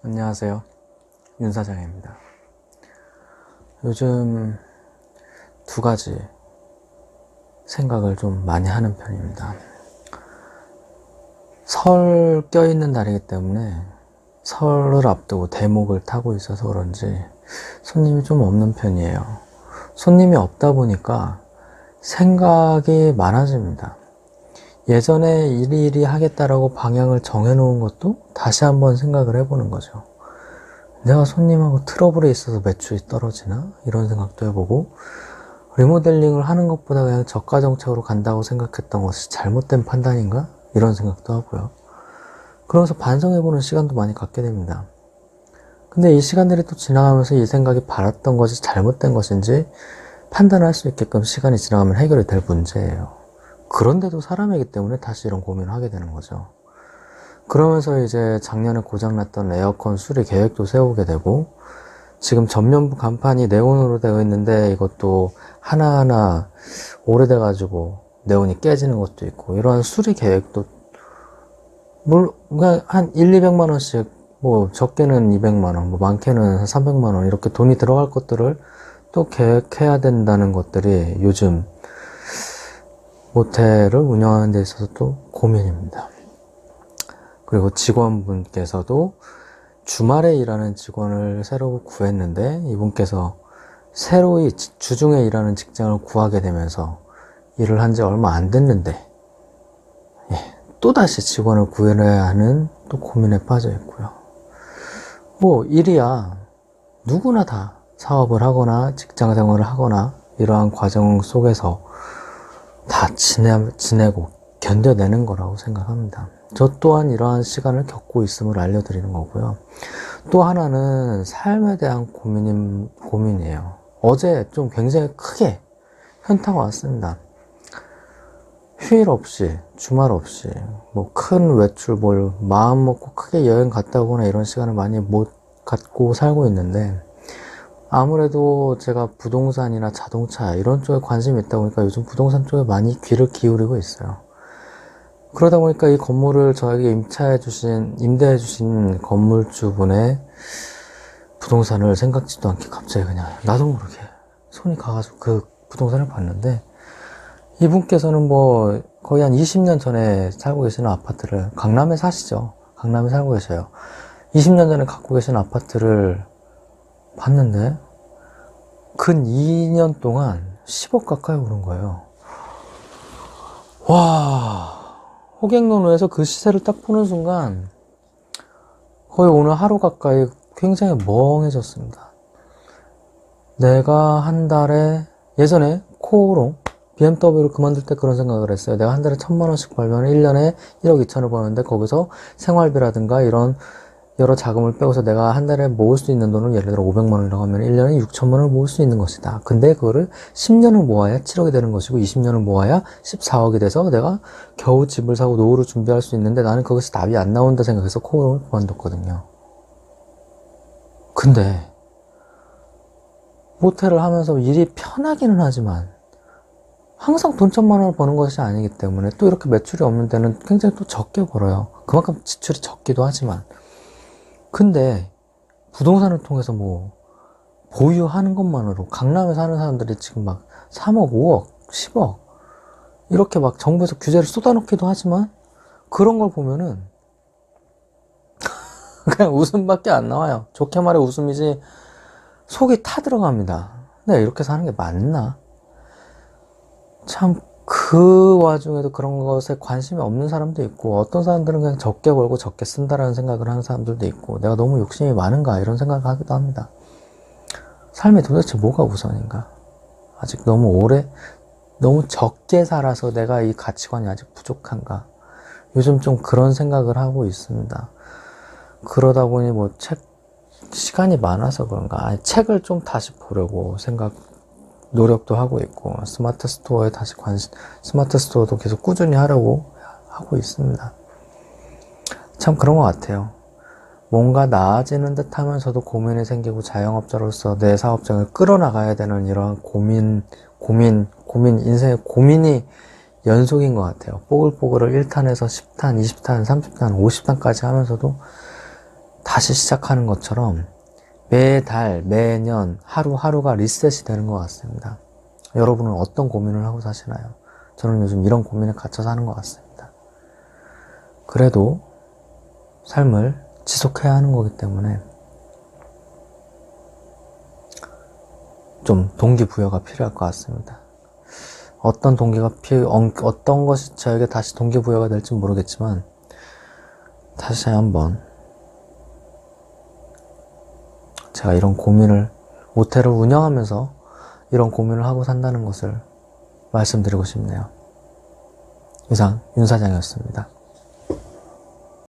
안녕하세요. 윤 사장입니다. 요즘 두 가지 생각을 좀 많이 하는 편입니다. 설 껴있는 날이기 때문에 설을 앞두고 대목을 타고 있어서 그런지 손님이 좀 없는 편이에요. 손님이 없다 보니까 생각이 많아집니다. 예전에 이리 하겠다라고 방향을 정해놓은 것도 다시 한번 생각을 해보는 거죠. 내가 손님하고 트러블에 있어서 매출이 떨어지나? 이런 생각도 해보고, 리모델링을 하는 것보다 그냥 저가 정책으로 간다고 생각했던 것이 잘못된 판단인가? 이런 생각도 하고요. 그러면서 반성해보는 시간도 많이 갖게 됩니다. 근데 이 시간들이 또 지나가면서 이 생각이 바랐던 것이 잘못된 것인지 판단할 수 있게끔 시간이 지나가면 해결이 될 문제예요. 그런데도 사람이기 때문에 다시 이런 고민을 하게 되는 거죠. 그러면서 이제 작년에 고장났던 에어컨 수리 계획도 세우게 되고, 지금 전면부 간판이 네온으로 되어 있는데 이것도 하나하나 오래돼가지고 네온이 깨지는 것도 있고, 이러한 수리 계획도 그냥 한 1, 200만 원씩, 뭐 적게는 200만 원, 뭐 많게는 300만 원 이렇게 돈이 들어갈 것들을 또 계획해야 된다는 것들이 요즘 모텔을 운영하는 데 있어서 또 고민입니다. 그리고 직원분께서도 주말에 일하는 직원을 새로 구했는데 이분께서 새로이 주중에 일하는 직장을 구하게 되면서 일을 한 지 얼마 안 됐는데 또다시 직원을 구해내야 하는 또 고민에 빠져 있고요. 뭐 일이야 누구나 다 사업을 하거나 직장 생활을 하거나 이러한 과정 속에서 다 지내고 견뎌내는 거라고 생각합니다. 저 또한 이러한 시간을 겪고 있음을 알려드리는 거고요. 또 하나는 삶에 대한 고민이에요. 어제 좀 굉장히 크게 현타가 왔습니다. 휴일 없이, 주말 없이, 뭐 큰 외출, 마음 먹고 크게 여행 갔다 오거나 이런 시간을 많이 못 갖고 살고 있는데, 아무래도 제가 부동산이나 자동차 이런 쪽에 관심이 있다 보니까 요즘 부동산 쪽에 많이 귀를 기울이고 있어요. 그러다 보니까 이 건물을 저에게 임대해 주신 건물주분의 부동산을 생각지도 않게 갑자기 그냥 나도 모르게 손이 가가지고 그 부동산을 봤는데, 이분께서는 뭐 거의 한 20년 전에 살고 계시는 아파트를, 강남에 사시죠. 강남에 살고 계셔요. 20년 전에 갖고 계신 아파트를 봤는데 근 2년 동안 10억 가까이 오른 거예요. 와, 호갱노노에서 그 시세를 딱 보는 순간 거의 오늘 하루 가까이 굉장히 멍해졌습니다. 내가 한 달에, 예전에 코오롱 BMW를 그만둘 때 그런 생각을 했어요. 내가 한 달에 1,000만 원씩 벌면 1년에 1억 2천을 버는데 거기서 생활비라든가 이런 여러 자금을 빼고서 내가 한 달에 모을 수 있는 돈을 예를 들어 500만 원이라고 하면 1년에 6천만 원을 모을 수 있는 것이다. 근데 그거를 10년을 모아야 7억이 되는 것이고 20년을 모아야 14억이 돼서 내가 겨우 집을 사고 노후를 준비할 수 있는데 나는 그것이 답이 안 나온다 생각해서 코오롱을 그만뒀거든요. 근데 모텔을 하면서 일이 편하기는 하지만 항상 돈 1,000만 원을 버는 것이 아니기 때문에 또 이렇게 매출이 없는 데는 굉장히 또 적게 벌어요. 그만큼 지출이 적기도 하지만. 근데 부동산을 통해서 뭐 보유하는 것만으로 강남에 사는 사람들이 지금 막 3억, 5억, 10억 이렇게 막 정부에서 규제를 쏟아놓기도 하지만 그런 걸 보면은 그냥 웃음밖에 안 나와요. 좋게 말해 웃음이지 속이 타들어갑니다. 내가 이렇게 사는 게 맞나? 참 그 와중에도 그런 것에 관심이 없는 사람도 있고, 어떤 사람들은 그냥 적게 벌고 적게 쓴다라는 생각을 하는 사람들도 있고, 내가 너무 욕심이 많은가 이런 생각을 하기도 합니다. 삶에 도대체 뭐가 우선인가? 아직 너무 적게 살아서 내가 이 가치관이 아직 부족한가? 요즘 좀 그런 생각을 하고 있습니다. 그러다 보니 시간이 많아서 그런가? 책을 좀 다시 보려고 노력도 하고 있고, 스마트 스토어도 계속 꾸준히 하려고 하고 있습니다. 참 그런 것 같아요. 뭔가 나아지는 듯 하면서도 고민이 생기고 자영업자로서 내 사업장을 끌어나가야 되는 이러한 인생의 고민이 연속인 것 같아요. 뽀글뽀글을 1탄에서 10탄, 20탄, 30탄, 50탄까지 하면서도 다시 시작하는 것처럼 매달, 매년, 하루하루가 리셋이 되는 것 같습니다. 여러분은 어떤 고민을 하고 사시나요? 저는 요즘 이런 고민에 갇혀 사는 것 같습니다. 그래도 삶을 지속해야 하는 거기 때문에 좀 동기부여가 필요할 것 같습니다. 어떤 어떤 것이 저에게 다시 동기부여가 될지 모르겠지만 다시 한번 제가 이런 고민을, 모텔을 운영하면서 이런 고민을 하고 산다는 것을 말씀드리고 싶네요. 이상 윤 사장이었습니다.